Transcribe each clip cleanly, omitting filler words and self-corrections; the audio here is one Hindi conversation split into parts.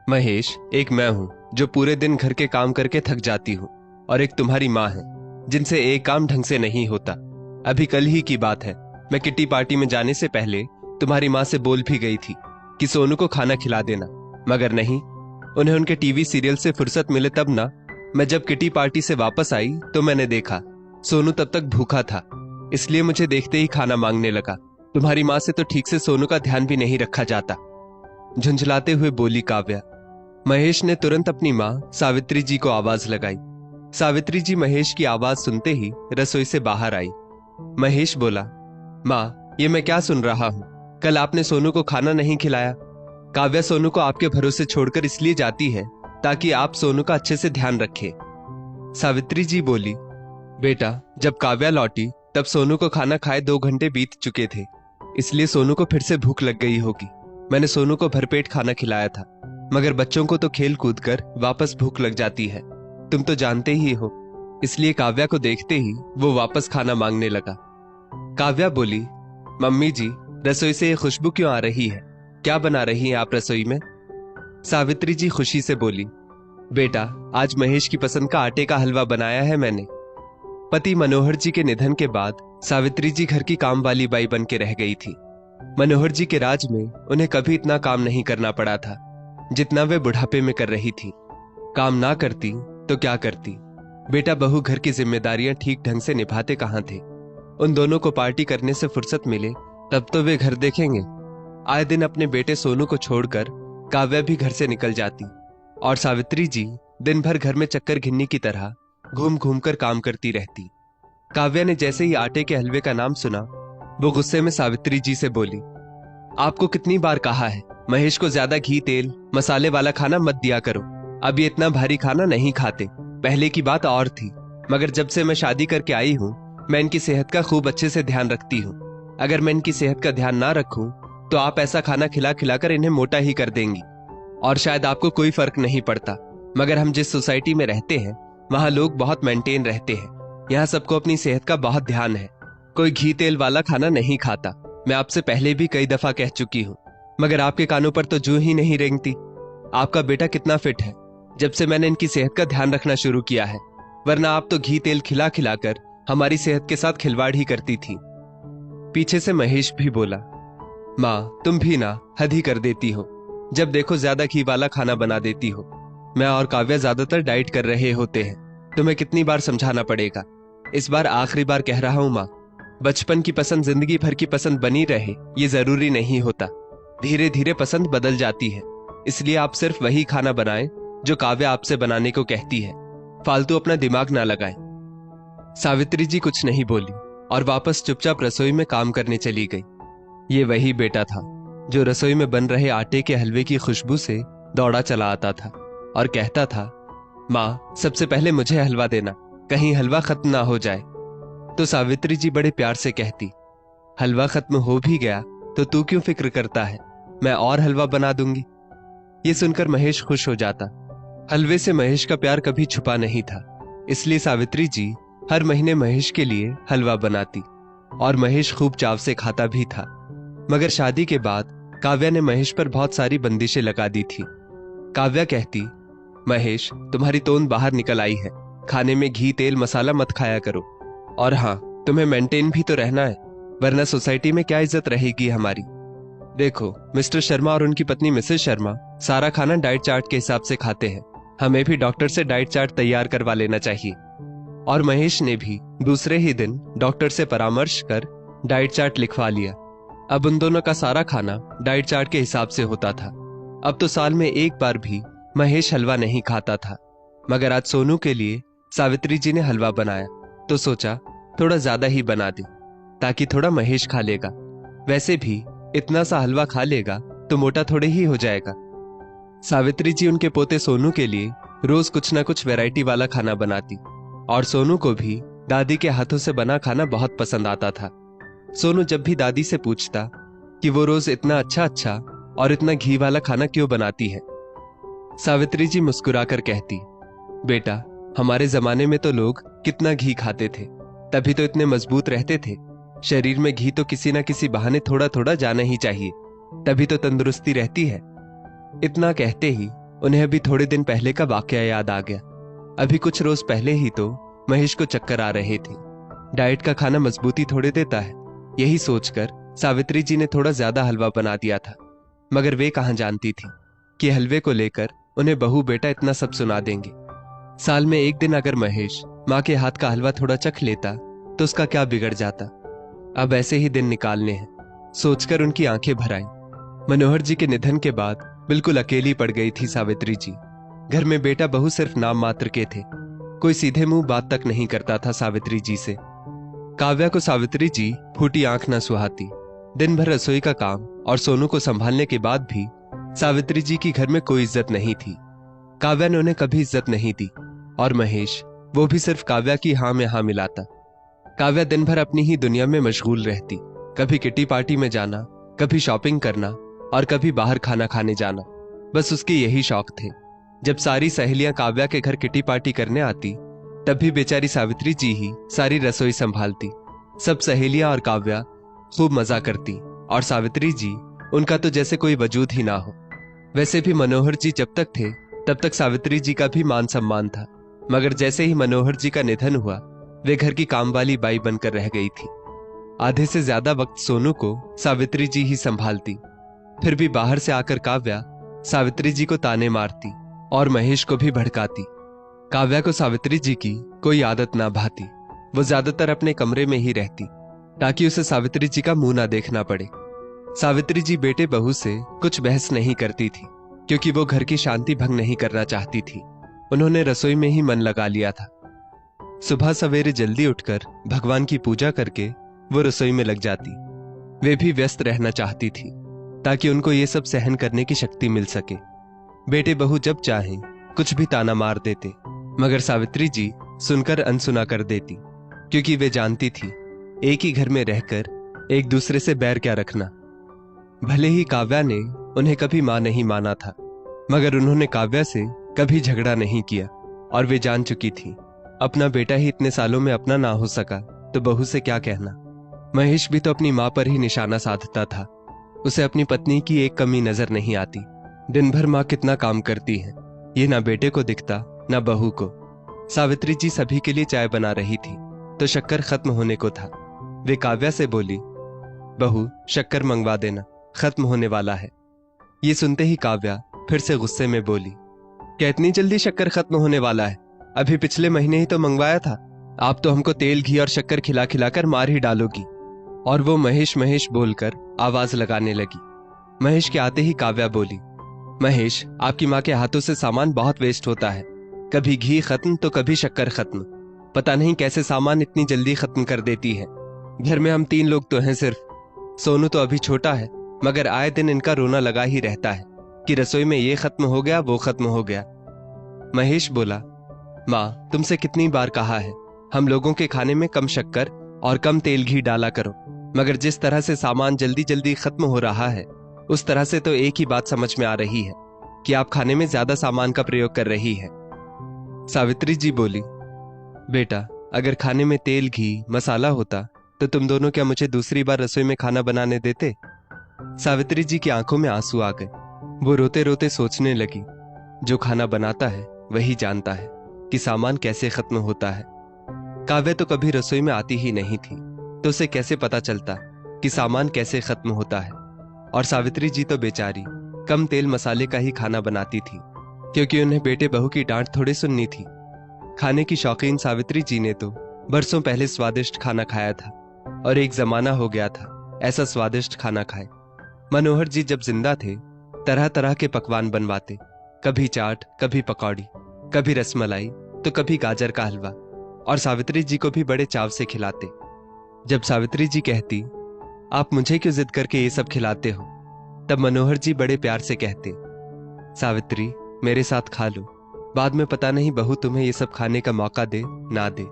महेश, एक मैं हूँ जो पूरे दिन घर के काम करके थक जाती हूँ, और एक तुम्हारी माँ है जिनसे एक काम ढंग से नहीं होता। अभी कल ही की बात है, मैं किट्टी पार्टी में जाने से पहले तुम्हारी माँ से बोल भी गई थी कि सोनू को खाना खिला देना, मगर नहीं, उन्हें उनके टीवी सीरियल से फुर्सत मिले तब ना। मैं जब किट्टी पार्टी से वापस आई तो मैंने देखा सोनू तब तक भूखा था, इसलिए मुझे देखते ही खाना मांगने लगा। तुम्हारी माँ से तो ठीक से सोनू का ध्यान भी नहीं रखा जाता, झुंझलाते हुए बोली काव्या। महेश ने तुरंत अपनी माँ सावित्री जी को आवाज लगाई। सावित्री जी महेश की आवाज सुनते ही रसोई से बाहर आई। महेश बोला, माँ, ये मैं क्या सुन रहा हूँ? कल आपने सोनू को खाना नहीं खिलाया। काव्या सोनू को आपके भरोसे छोड़कर इसलिए जाती है ताकि आप सोनू का अच्छे से ध्यान रखें। सावित्री जी बोली, बेटा, जब काव्या लौटी तब सोनू को खाना खाए 2 घंटे बीत चुके थे, इसलिए सोनू को फिर से भूख लग गई होगी। मैंने सोनू को भरपेट खाना खिलाया था, मगर बच्चों को तो खेल कूद कर वापस भूख लग जाती है, तुम तो जानते ही हो। इसलिए काव्या को देखते ही वो वापस खाना मांगने लगा। काव्या बोली, मम्मी जी, रसोई से ये खुशबू क्यों आ रही है? क्या बना रही हैं आप रसोई में? सावित्री जी खुशी से बोली, बेटा, आज महेश की पसंद का आटे का हलवा बनाया है मैंने। पति मनोहर जी के निधन के बाद सावित्री जी घर की काम वाली बाई बन के रह गई थी। मनोहर जी के राज में उन्हें कभी इतना काम नहीं करना पड़ा था जितना वे बुढ़ापे में कर रही थी। काम ना करती तो क्या करती, बेटा बहू घर की जिम्मेदारियां ठीक ढंग से निभाते कहां थे। उन दोनों को पार्टी करने से फुर्सत मिले तब तो वे घर देखेंगे। आए दिन अपने बेटे सोनू को छोड़कर काव्या भी घर से निकल जाती, और सावित्री जी दिन भर घर में चक्कर घिन्नी की तरह घूम घूम कर काम करती रहती। काव्या ने जैसे ही आटे के हलवे का नाम सुना, वो गुस्से में सावित्री जी से बोली, आपको कितनी बार कहा है महेश को ज्यादा घी तेल मसाले वाला खाना मत दिया करो। अब ये इतना भारी खाना नहीं खाते। पहले की बात और थी, मगर जब से मैं शादी करके आई हूँ मैं इनकी सेहत का खूब अच्छे से ध्यान रखती हूँ। अगर मैं इनकी सेहत का ध्यान ना रखूं तो आप ऐसा खाना खिला खिलाकर इन्हें मोटा ही कर देंगी, और शायद आपको कोई फर्क नहीं पड़ता, मगर हम जिस सोसाइटी में रहते हैं वहां लोग बहुत मेंटेन रहते हैं। यहाँ सबको अपनी सेहत का बहुत ध्यान है। कोई घी तेल वाला खाना नहीं खाता। मैं आपसे पहले भी कई दफा कह चुकी हूँ, मगर आपके कानों पर तो जूं ही नहीं रेंगती। आपका बेटा कितना फिट है जब से मैंने इनकी सेहत का ध्यान रखना शुरू किया है, वरना आप तो घी तेल खिला खिलाकर हमारी सेहत के साथ खिलवाड़ ही करती थी। पीछे से महेश भी बोला, माँ, तुम भी ना हद ही कर देती हो। जब देखो ज्यादा घी वाला खाना बना देती हो। मैं और काव्या ज्यादातर डाइट कर रहे होते हैं, तुम्हें कितनी बार समझाना पड़ेगा। इस बार आखिरी बार कह रहा हूं माँ, बचपन की पसंद जिंदगी भर की पसंद बनी रहे ये जरूरी नहीं होता। धीरे धीरे पसंद बदल जाती है, इसलिए आप सिर्फ वही खाना बनाएं जो काव्या आपसे बनाने को कहती है। फालतू अपना दिमाग ना लगाएं। सावित्री जी कुछ नहीं बोली और वापस चुपचाप रसोई में काम करने चली गई। ये वही बेटा था जो रसोई में बन रहे आटे के हलवे की खुशबू से दौड़ा चला आता था और कहता था, माँ, सबसे पहले मुझे हलवा देना, कहीं हलवा खत्म ना हो जाए। तो सावित्री जी बड़े प्यार से कहती, हलवा खत्म हो भी गया तो तू क्यों फिक्र करता है, मैं और हलवा बना दूंगी। ये सुनकर महेश खुश हो जाता। हलवे से महेश का प्यार कभी छुपा नहीं था, इसलिए सावित्री जी हर महीने महेश के लिए हलवा बनाती, और महेश खूब चाव से खाता भी था। मगर शादी के बाद काव्या ने महेश पर बहुत सारी बंदिशें लगा दी थी। काव्या कहती, महेश, तुम्हारी तोंद बाहर निकल आई है, खाने में घी तेल मसाला मत खाया करो, और हाँ, तुम्हें मेंटेन भी तो रहना है, वरना सोसाइटी में क्या इज्जत रहेगी हमारी। देखो, मिस्टर शर्मा और उनकी पत्नी मिसेस शर्मा सारा खाना डाइट चार्ट के हिसाब से खाते हैं, हमें भी डॉक्टर से डाइट चार्ट तैयार करवा लेना चाहिए। और महेश ने भी दूसरे ही दिन डॉक्टर से परामर्श कर डाइट चार्ट लिखवा लिया। अब उन दोनों का सारा खाना डाइट चार्ट के हिसाब से होता था। अब तो साल में एक बार भी महेश हलवा नहीं खाता था, मगर आज सोनू के लिए सावित्री जी ने हलवा बनाया तो सोचा थोड़ा ज्यादा ही बना दे, ताकि थोड़ा महेश खा लेगा। वैसे भी इतना सा हलवा खा लेगा तो मोटा थोड़े ही हो जाएगा। सावित्री जी उनके पोते सोनू के लिए रोज कुछ ना कुछ वैरायटी वाला खाना बनाती, और सोनू को भी दादी के हाथों से बना खाना बहुत पसंद आता था। सोनू जब भी दादी से पूछता कि वो रोज इतना अच्छा अच्छा और इतना घी वाला खाना क्यों बनाती है, सावित्री जी मुस्कुराकर कहती, बेटा, हमारे जमाने में तो लोग कितना घी खाते थे, तभी तो इतने मजबूत रहते थे। शरीर में घी तो किसी ना किसी बहाने थोड़ा थोड़ा जाना ही चाहिए, तभी तो तंदुरुस्ती रहती है। इतना कहते ही उन्हें अभी थोड़े दिन पहले का वाकया याद आ गया। अभी कुछ रोज पहले ही तो महेश को चक्कर आ रहे थे। डाइट का खाना मजबूती थोड़े देता है, यही सोचकर सावित्री जी ने थोड़ा ज्यादा हलवा बना दिया था। मगर वे कहां जानती थी कि हलवे को लेकर उन्हें बहू बेटा इतना सब सुना देंगे। साल में एक दिन अगर महेश माँ के हाथ का हलवा थोड़ा चख लेता तो उसका क्या बिगड़ जाता। अब ऐसे ही दिन निकालने हैं, सोचकर उनकी आंखें भर आईं। मनोहर जी के निधन के बाद बिल्कुल अकेली पड़ गई थी सावित्री जी। घर में बेटा बहू सिर्फ नाम मात्र के थे, कोई सीधे मुंह बात तक नहीं करता था सावित्री जी से। काव्या को सावित्री जी फूटी आंख न सुहाती। दिन भर रसोई का काम और सोनू को संभालने के बाद भी सावित्री जी की घर में कोई इज्जत नहीं थी। काव्या ने उन्हें कभी इज्जत नहीं दी और महेश, वो भी सिर्फ काव्या की हाँ में हाँ मिलाता। काव्या दिन भर अपनी ही दुनिया में मशगूल रहती, कभी किटी पार्टी में जाना, कभी शॉपिंग करना और कभी बाहर खाना खाने जाना, बस उसके यही शौक थे। जब सारी सहेलियां काव्या के घर किटी पार्टी करने आती तब भी बेचारी सावित्री जी ही सारी रसोई संभालती। सब सहेलियां और काव्या खूब मजा करती और सावित्री जी, उनका तो जैसे कोई वजूद ही ना हो। वैसे भी मनोहर जी जब तक थे तब तक सावित्री जी का भी मान सम्मान था, मगर जैसे ही मनोहर जी का निधन हुआ वे घर की काम वाली बाई बनकर रह गई थी। आधे से ज्यादा वक्त सोनू को सावित्री जी ही संभालती। फिर भी बाहर से आकर काव्या सावित्री जी को ताने मारती और महेश को भी भड़काती। काव्या को सावित्री जी की कोई आदत ना भाती। वो ज्यादातर अपने कमरे में ही रहती ताकि उसे सावित्री जी का मुंह ना देखना पड़े। सावित्री जी बेटे बहू से कुछ बहस नहीं करती थी क्योंकि वो घर की शांति भंग नहीं करना चाहती थी। उन्होंने रसोई में ही मन लगा लिया था। सुबह सवेरे जल्दी उठकर भगवान की पूजा करके वो रसोई में लग जाती। वे भी व्यस्त रहना चाहती थी ताकि उनको ये सब सहन करने की शक्ति मिल सके। बेटे बहू जब चाहें कुछ भी ताना मार देते, मगर सावित्री जी सुनकर अनसुना कर देती क्योंकि वे जानती थी एक ही घर में रहकर एक दूसरे से बैर क्या रखना। भले ही काव्या ने उन्हें कभी मां नहीं माना था, मगर उन्होंने काव्या से कभी झगड़ा नहीं किया और वे जान चुकी थी अपना बेटा ही इतने सालों में अपना ना हो सका तो बहू से क्या कहना। महेश भी तो अपनी मां पर ही निशाना साधता था। उसे अपनी पत्नी की एक कमी नजर नहीं आती। दिन भर मां कितना काम करती है ये ना बेटे को दिखता ना बहू को। सावित्री जी सभी के लिए चाय बना रही थी तो शक्कर खत्म होने को था। वे काव्या से बोली, बहू शक्कर मंगवा देना, खत्म होने वाला है। ये सुनते ही काव्या फिर से गुस्से में बोली, क्या इतनी जल्दी शक्कर खत्म होने वाला है? अभी पिछले महीने ही तो मंगवाया था। आप तो हमको तेल घी और शक्कर खिला खिलाकर मार ही डालोगी। और वो महेश महेश बोलकर आवाज लगाने लगी। महेश के आते ही काव्या बोली, महेश आपकी माँ के हाथों से सामान बहुत वेस्ट होता है, कभी घी खत्म तो कभी शक्कर खत्म। पता नहीं कैसे सामान इतनी जल्दी खत्म कर देती है। घर में हम 3 लोग तो हैं सिर्फ। सोनू तो अभी छोटा है, मगर आए दिन इनका रोना लगा ही रहता है कि रसोई में ये खत्म हो गया वो खत्म हो गया। महेश बोला, माँ तुमसे कितनी बार कहा है हम लोगों के खाने में कम शक्कर और कम तेल घी डाला करो, मगर जिस तरह से सामान जल्दी जल्दी खत्म हो रहा है उस तरह से तो एक ही बात समझ में आ रही है कि आप खाने में ज्यादा सामान का प्रयोग कर रही है। सावित्री जी बोली, बेटा अगर खाने में तेल घी मसाला होता तो तुम दोनों क्या मुझे दूसरी बार रसोई में खाना बनाने देते? सावित्री जी की आंखों में आंसू आ गए। वो रोते रोते सोचने लगी, जो खाना बनाता है वही जानता है कि सामान कैसे खत्म होता है। काव्या तो कभी रसोई में आती ही नहीं थी तो उसे कैसे पता चलता कि सामान कैसे खत्म होता है। और सावित्री जी तो बेचारी कम तेल मसाले का ही खाना बनाती थी क्योंकि उन्हें बेटे बहू की डांट थोड़ी सुननी थी। खाने की शौकीन सावित्री जी ने तो बरसों पहले स्वादिष्ट खाना खाया था और एक जमाना हो गया था ऐसा स्वादिष्ट खाना खाए। मनोहर जी जब जिंदा थे तरह तरह के पकवान बनवाते, कभी चाट, कभी पकौड़ी, कभी रसमलाई तो कभी गाजर का हलवा, और सावित्री जी को भी बड़े चाव से खिलाते। जब सावित्री जी कहती, आप मुझे क्यों जिद करके ये सब खिलाते हो, तब मनोहर जी बड़े प्यार से कहते, सावित्री मेरे साथ खा लो, बाद में पता नहीं बहू तुम्हें ये सब खाने का मौका दे ना दे।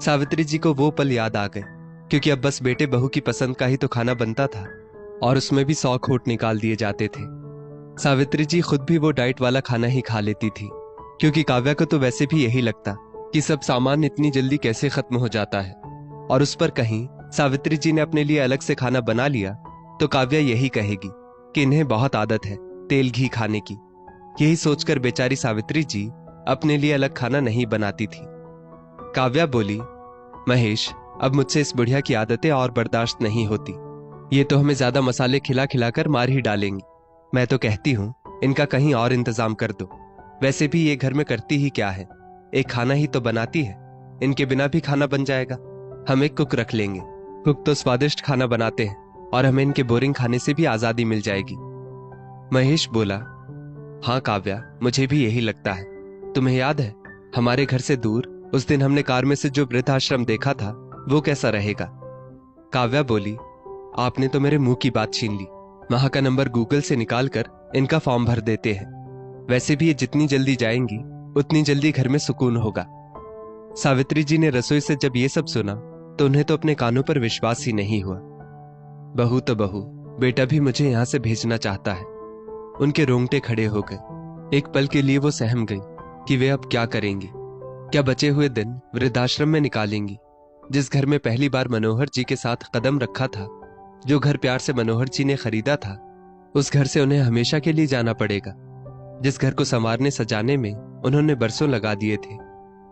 सावित्री जी को वो पल याद आ गए क्योंकि अब बस बेटे बहू की पसंद का ही तो खाना बनता था और उसमें भी 100 खोट निकाल दिए जाते थे। सावित्री जी खुद भी वो डाइट वाला खाना ही खा लेती थी क्योंकि काव्या को तो वैसे भी यही लगता कि सब सामान इतनी जल्दी कैसे खत्म हो जाता है, और उस पर कहीं सावित्री जी ने अपने लिए अलग से खाना बना लिया तो काव्या यही कहेगी कि इन्हें बहुत आदत है तेल घी खाने की। यही सोचकर बेचारी सावित्री जी अपने लिए अलग खाना नहीं बनाती थी। काव्या बोली, महेश, अब मुझसे इस बुढ़िया की आदतें और बर्दाश्त नहीं होती। ये तो हमें ज्यादा मसाले खिला खिलाकर मार ही डालेंगी। मैं तो कहती हूँ इनका कहीं और इंतजाम कर दो। वैसे भी ये घर में करती ही क्या है, एक खाना ही तो बनाती है। इनके बिना भी खाना बन जाएगा। हम एक कुक रख लेंगे। कुक तो स्वादिष्ट खाना बनाते हैं और हमें इनके बोरिंग खाने से भी आजादी मिल जाएगी। महेश बोला, हाँ काव्या, मुझे भी यही लगता है। तुम्हें याद है हमारे घर से दूर उस दिन हमने कार में से जो वृद्धाश्रम देखा था, वो कैसा रहेगा? काव्या बोली, आपने तो मेरे मुंह की बात छीन ली। वहां का नंबर गूगल से निकालकर इनका फॉर्म भर देते हैं। वैसे भी ये जितनी जल्दी जाएंगी उतनी जल्दी घर में सुकून होगा। सावित्री जी ने रसोई से जब ये सब सुना तो उन्हें तो अपने कानों पर विश्वास ही नहीं हुआ। बहू तो बहू, बेटा भी मुझे यहां से भेजना चाहता है। उनके रोंगटे खड़े हो गए। एक पल के लिए वो सहम गई कि वे अब क्या करेंगी। क्या बचे हुए दिन वृद्धाश्रम में निकालेंगी? जिस घर में पहली बार मनोहर जी के साथ कदम रखा था, जो घर प्यार से मनोहर जी ने खरीदा था, उस घर से उन्हें हमेशा के लिए जाना पड़ेगा। जिस घर को संवारने सजाने में उन्होंने बरसों लगा दिए थे,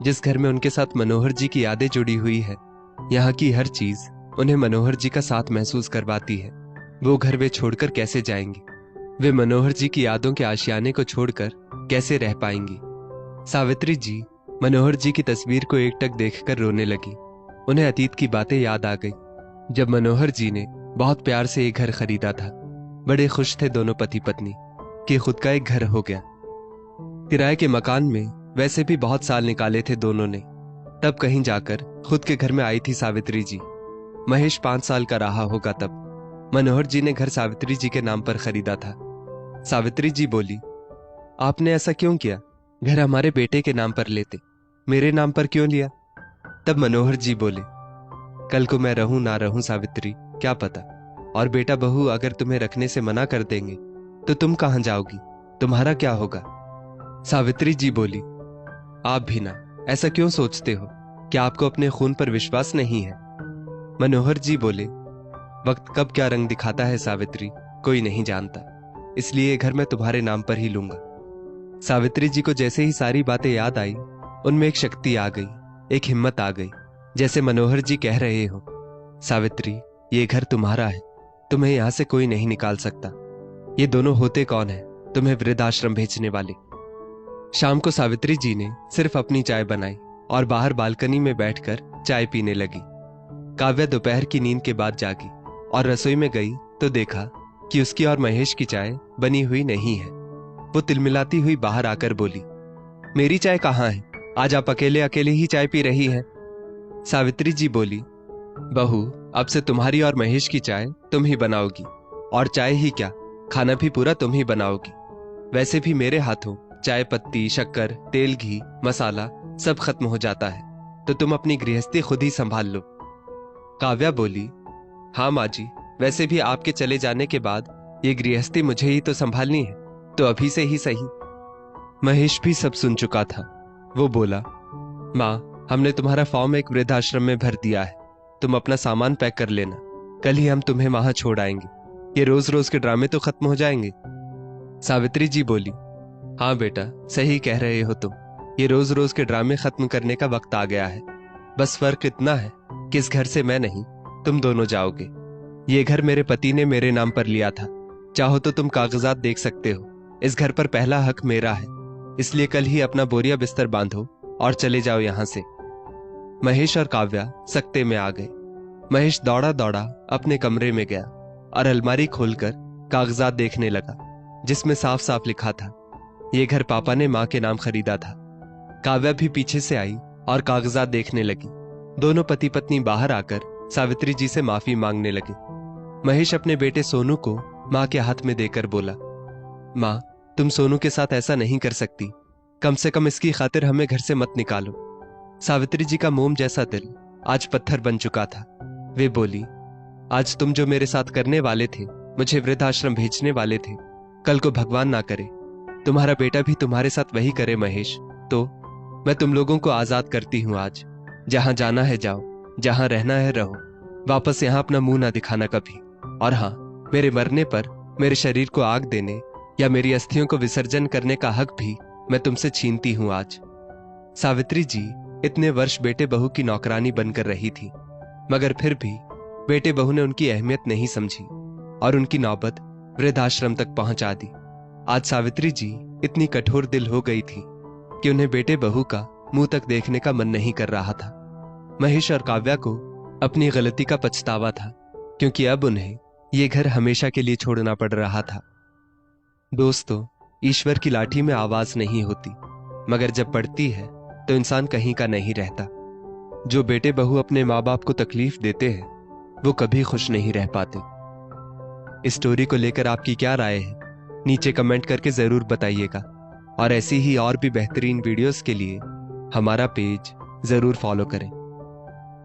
जिस घर में उनके साथ मनोहर जी की यादें जुड़ी हुई है, यहाँ की हर चीज उन्हें मनोहर जी का साथ महसूस करवाती है। वो घर वे छोड़कर कैसे जाएंगी? वे मनोहर जी की यादों के आशियाने को छोड़कर कैसे रह पाएंगी? सावित्री जी मनोहर जी की तस्वीर को एकटक देखकर रोने लगी। उन्हें अतीत की बातें याद आ गई, जब मनोहर जी ने बहुत प्यार से एक घर खरीदा था। बड़े खुश थे दोनों पति पत्नी कि खुद का एक घर हो गया। किराए के मकान में वैसे भी बहुत साल निकाले थे दोनों ने। तब कहीं जाकर खुद के घर में आई थी सावित्री जी। महेश 5 साल का रहा होगा तब। मनोहर जी ने घर सावित्री जी के नाम पर खरीदा था। सावित्री जी बोली, आपने ऐसा क्यों किया? घर हमारे बेटे के नाम पर लेते, मेरे नाम पर क्यों लिया? तब मनोहर जी बोले, कल को मैं रहूं ना रहूं सावित्री, क्या पता। और बेटा बहू अगर तुम्हें रखने से मना कर देंगे तो तुम कहां जाओगी? तुम्हारा क्या होगा? सावित्री जी बोली, आप भी ना, ऐसा क्यों सोचते हो? क्या आपको अपने खून पर विश्वास नहीं है? मनोहर जी बोले, वक्त कब क्या रंग दिखाता है सावित्री, कोई नहीं जानता। इसलिए ये घर मैं तुम्हारे नाम पर ही लूंगा। सावित्री जी को जैसे ही सारी बातें याद आई, उनमें एक शक्ति आ गई, एक हिम्मत आ गई, जैसे मनोहर जी कह रहे हो, सावित्री, ये घर तुम्हारा है, तुम्हें यहां से कोई नहीं निकाल सकता। ये दोनों होते कौन है? तुम्हें वृद्धाश्रम भेजने वाले। शाम को सावित्री जी ने सिर्फ अपनी चाय बनाई और बाहर बालकनी में बैठकर चाय पीने लगी। काव्या दोपहर की नींद के बाद जागी और रसोई में गई तो देखा कि उसकी और महेश की चाय बनी हुई नहीं है। वो तिलमिलाती हुई बाहर आकर बोली, मेरी चाय कहाँ है? आज आप अकेले अकेले ही चाय पी रही हैं। सावित्री जी बोली, बहू, अब से तुम्हारी और महेश की चाय तुम ही बनाओगी, और चाय ही क्या, खाना भी पूरा तुम ही बनाओगी। वैसे भी मेरे हाथों चाय पत्ती, शक्कर, तेल, घी, मसाला सब खत्म हो जाता है, तो तुम अपनी गृहस्थी खुद ही संभाल लो। काव्या बोली, हाँ माँ जी, वैसे भी आपके चले जाने के बाद ये गृहस्थी मुझे ही तो संभालनी है, तो अभी से ही सही। महेश भी सब सुन चुका था। वो बोला, माँ, हमने तुम्हारा फॉर्म एक वृद्धाश्रम में भर दिया है, तुम अपना सामान पैक कर लेना, कल ही हम तुम्हें वहां छोड़ आएंगे। ये रोज रोज के ड्रामे तो खत्म हो जाएंगे। सावित्री जी बोली, हाँ बेटा, सही कह रहे हो तुम, ये रोज रोज के ड्रामे खत्म करने का वक्त आ गया है। बस फर्क इतना है कि इस घर से मैं नहीं, तुम दोनों जाओगे। ये घर मेरे पति ने मेरे नाम पर लिया था, चाहो तो तुम कागजात देख सकते हो। इस घर पर पहला हक मेरा है, इसलिए कल ही अपना बोरिया बिस्तर बांधो और चले जाओ यहां से। महेश और काव्या सकते में आ गए। महेश दौड़ा दौड़ा अपने कमरे में गया और अलमारी खोलकर कागजात देखने लगा, जिसमें साफ साफ लिखा था, ये घर पापा ने माँ के नाम खरीदा था। काव्या भी पीछे से आई और कागजात देखने लगी। दोनों पति पत्नी बाहर आकर सावित्री जी से माफी मांगने लगे। महेश अपने बेटे सोनू को माँ के हाथ में देकर बोला, माँ, तुम सोनू के साथ ऐसा नहीं कर सकती, कम से कम इसकी खातिर हमें घर से मत निकालो। सावित्री जी का मोम जैसा दिल आज पत्थर बन चुका था। वे बोली, आज तुम जो मेरे साथ करने वाले थे, मुझे वृद्धाश्रम भेजने वाले थे, कल को भगवान ना करे तुम्हारा बेटा भी तुम्हारे साथ वही करे महेश, तो मैं तुम लोगों को आजाद करती हूँ आज। जहां जाना है जाओ, जहां रहना है रहो, वापस यहाँ अपना मुंह ना दिखाना कभी। और हाँ, मेरे मरने पर मेरे शरीर को आग देने या मेरी अस्थियों को विसर्जन करने का हक भी मैं तुमसे छीनती हूं आज। सावित्री जी इतने वर्ष बेटे बहू की नौकरानी बनकर रही थी, मगर फिर भी बेटे बहू ने उनकी अहमियत नहीं समझी और उनकी नौबत वृद्धाश्रम तक पहुंचा दी। आज सावित्री जी इतनी कठोर दिल हो गई थी कि उन्हें बेटे बहू का मुंह तक देखने का मन नहीं कर रहा था। महेश और काव्या को अपनी गलती का पछतावा था, क्योंकि अब उन्हें ये घर हमेशा के लिए छोड़ना पड़ रहा था। दोस्तों, ईश्वर की लाठी में आवाज नहीं होती, मगर जब पड़ती है तो इंसान कहीं का नहीं रहता। जो बेटे बहू अपने माँ बाप को तकलीफ देते हैं वो कभी खुश नहीं रह पाते। इस स्टोरी को लेकर आपकी क्या राय है, नीचे कमेंट करके जरूर बताइएगा। और ऐसी ही और भी बेहतरीन वीडियोस के लिए हमारा पेज जरूर फॉलो करें।